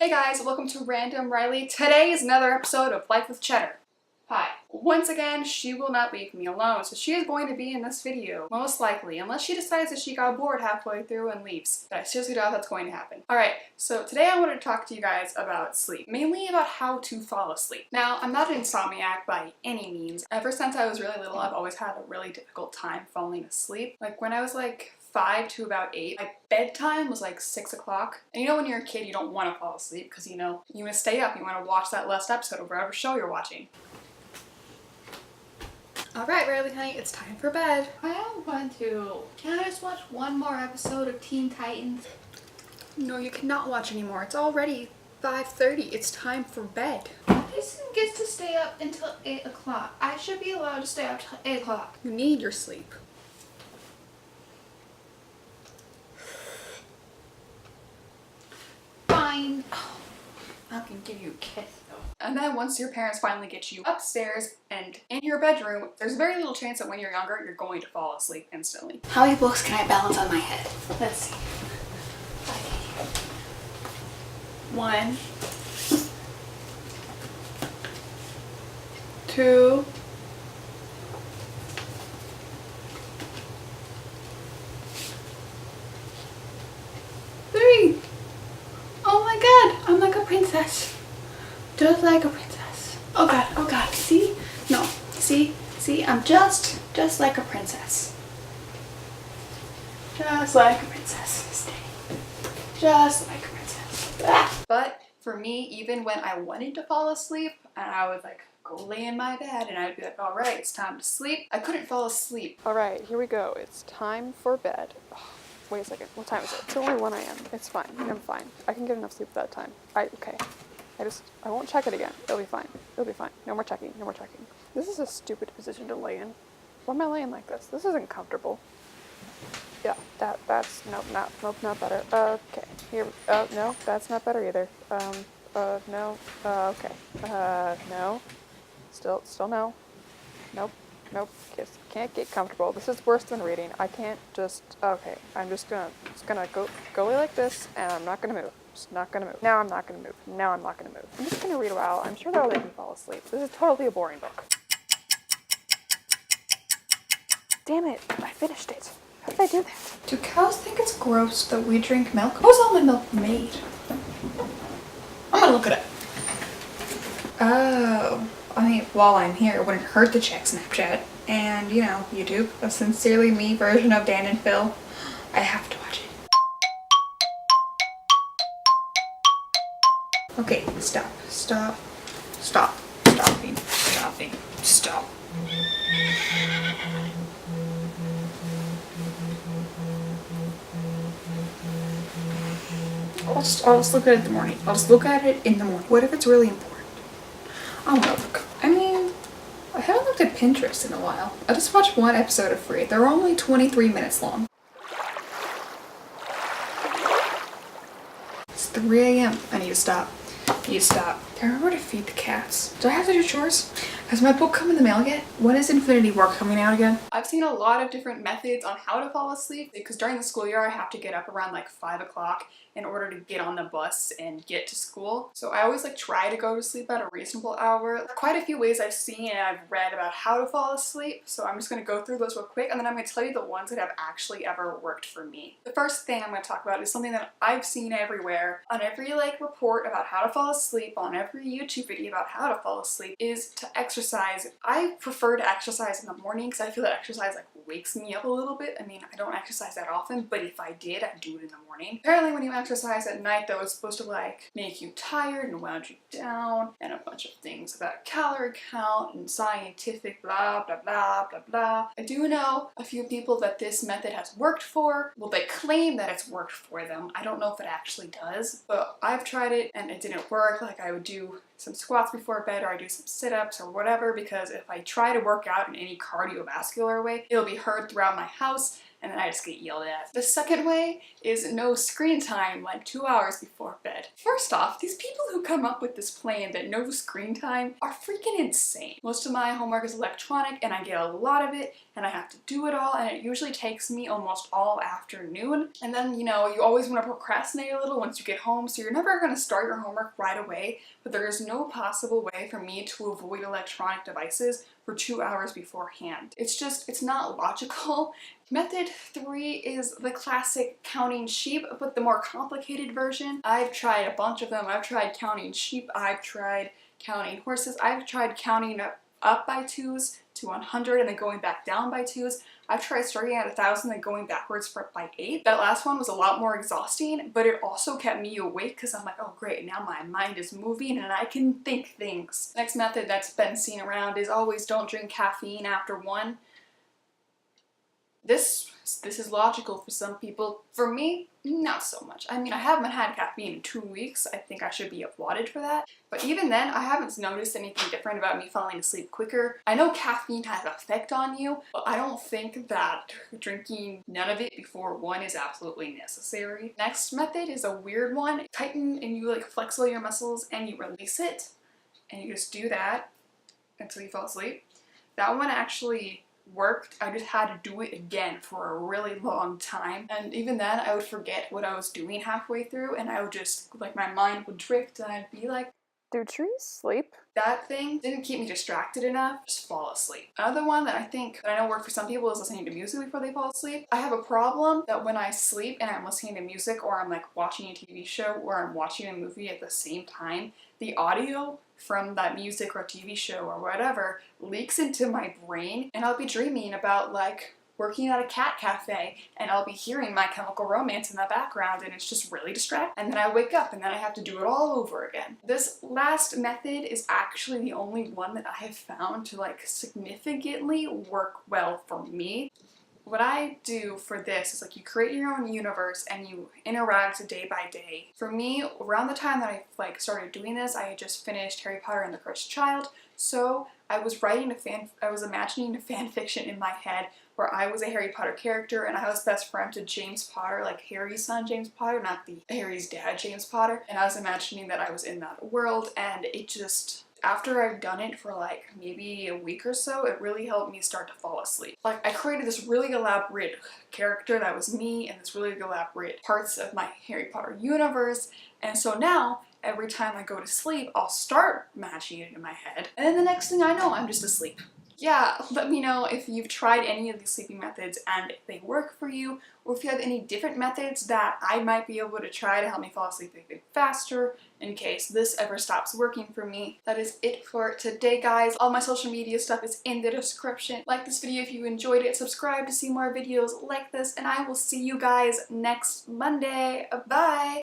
Hey guys, welcome to Random Riley. Today is another episode of Life with Cheddar. Hi. Once again, she will not leave me alone, so she is going to be in this video, most likely, unless she decides that she got bored halfway through and leaves. But I seriously doubt that's going to happen. Alright, so today I want to talk to you guys about sleep, mainly about how to fall asleep. Now, I'm not an insomniac by any means. Ever since I was really little, I've always had a really difficult time falling asleep. Like when I was like 5 to about 8. My bedtime was like 6 o'clock. And you know when you're a kid you don't want to fall asleep because you want to stay up, you want to watch that last episode of whatever show you're watching. Alright Riley honey, it's time for bed. I don't want to. Can I just watch one more episode of Teen Titans? No, you cannot watch anymore. It's already 5:30. It's time for bed. Jason gets to stay up until 8 o'clock. I should be allowed to stay up till 8 o'clock. You need your sleep. Fine. Oh, I can give you a kiss though. And then once your parents finally get you upstairs and in your bedroom, there's very little chance that when you're younger, you're going to fall asleep instantly. How many books can I balance on my head? Let's see. 1, 2, 3. Oh my god, I'm like a princess. Just like a princess. Oh god, see? No, see, I'm just like a princess. Just like a princess. Stay. Just like a princess. Ah. But for me, even when I wanted to fall asleep and I would like go lay in my bed and I'd be like, all right, it's time to sleep, I couldn't fall asleep. All right, here we go. It's time for bed. Oh, wait a second. What time is it? It's only 1 a.m. It's fine. I'm fine. I can get enough sleep at that time. Okay. I won't check it again. It'll be fine. It'll be fine. No more checking. No more checking. This is a stupid position to lay in. Why am I laying like this? This isn't comfortable. Yeah, that's, nope, not better. Okay, here, no, that's not better either. No, okay. No. Still no. Nope, can't get comfortable. This is worse than reading. I can't just, okay, I'm just gonna go lay like this, and I'm not gonna move. Just not gonna move. Now I'm not gonna move. Now I'm not gonna move. I'm just gonna read a while. I'm sure that'll make me fall asleep. This is totally a boring book. Damn it, I finished it. How did I do that? Do cows think it's gross that we drink milk? Who's almond milk made? I'm gonna look it up. Oh, I mean, while I'm here, it wouldn't hurt to check Snapchat. And, you know, YouTube, a sincerely me version of Dan and Phil. I have to watch it. Okay, stop. I'll just look at it in the morning. What if it's really important? I don't know. I mean, I haven't looked at Pinterest in a while. I just watched one episode of Free. They're only 23 minutes long. It's 3 a.m. I need to stop. Do I remember to feed the cats? Do I have to do chores? Has my book come in the mail yet? When is Infinity War coming out again? I've seen a lot of different methods on how to fall asleep because during the school year I have to get up around like 5 o'clock in order to get on the bus and get to school. So I always like try to go to sleep at a reasonable hour. There are quite a few ways I've seen and I've read about how to fall asleep. So I'm just gonna go through those real quick and then I'm gonna tell you the ones that have actually ever worked for me. The first thing I'm gonna talk about is something that I've seen everywhere on every like report about how to fall asleep, on every YouTube video about how to fall asleep, is to exercise. I prefer to exercise in the morning because I feel that exercise like wakes me up a little bit. I mean, I don't exercise that often, but if I did, I'd do it in the morning. Apparently when you exercise at night though, it's supposed to like make you tired and wound you down and a bunch of things about calorie count and scientific blah blah blah blah blah. I do know a few people that this method has worked for. Well, they claim that it's worked for them. I don't know if it actually does, but I've tried it and it didn't work. Like I would do some squats before bed or I do some sit-ups or whatever, because if I try to work out in any cardiovascular way, it'll be heard throughout my house and then I just get yelled at. The second way is no screen time, like 2 hours before bed. First off, these people who come up with this plan that no screen time are freaking insane. Most of my homework is electronic and I get a lot of it and I have to do it all, and it usually takes me almost all afternoon. And then, you know, you always want to procrastinate a little once you get home, so you're never going to start your homework right away, but there is no possible way for me to avoid electronic devices for 2 hours beforehand. It's not logical. Method 3 is the classic counting sheep, but the more complicated version. I've tried a bunch of them. I've tried counting sheep, I've tried counting horses, I've tried counting up by twos to 100 and then going back down by twos. I've tried starting at 1,000 and going backwards by 8. That last one was a lot more exhausting, but it also kept me awake because I'm like, oh great, now my mind is moving and I can think things. Next method that's been seen around is always don't drink caffeine after 1. This is logical for some people. For me, not so much. I mean, I haven't had caffeine in 2 weeks. I think I should be applauded for that. But even then, I haven't noticed anything different about me falling asleep quicker. I know caffeine has an effect on you, but I don't think that drinking none of it before 1 is absolutely necessary. Next method is a weird one. Tighten and you like flex all your muscles and you release it. And you just do that until you fall asleep. That one actually worked. I just had to do it again for a really long time, and even then I would forget what I was doing halfway through, and I would just, like, my mind would drift and I'd be like, Do trees sleep? that thing didn't keep me distracted enough, just fall asleep. Another one that I know works for some people is listening to music before they fall asleep. I have a problem that when I sleep and I'm listening to music or I'm like watching a TV show or I'm watching a movie at the same time, the audio from that music or TV show or whatever leaks into my brain, and I'll be dreaming about like working at a cat cafe and I'll be hearing My Chemical Romance in the background, and it's just really distracting. And then I wake up and then I have to do it all over again. This last method is actually the only one that I have found to like significantly work well for me. What I do for this is like you create your own universe and you interact day by day. For me, around the time that I like started doing this, I had just finished Harry Potter and the Cursed Child, so I was imagining a fan fiction in my head where I was a Harry Potter character and I was best friend to James Potter, like Harry's son James Potter, not the Harry's dad James Potter. And I was imagining that I was in that world, and it just, after I've done it for like maybe a week or so, it really helped me start to fall asleep. Like I created this really elaborate character that was me and this really elaborate parts of my Harry Potter universe, and so now every time I go to sleep, I'll start imagining it in my head, and then the next thing I know, I'm just asleep. Yeah, let me know if you've tried any of these sleeping methods and if they work for you, or if you have any different methods that I might be able to try to help me fall asleep a bit faster in case this ever stops working for me. That is it for today, guys. All my social media stuff is in the description. Like this video if you enjoyed it, subscribe to see more videos like this, and I will see you guys next Monday. Bye!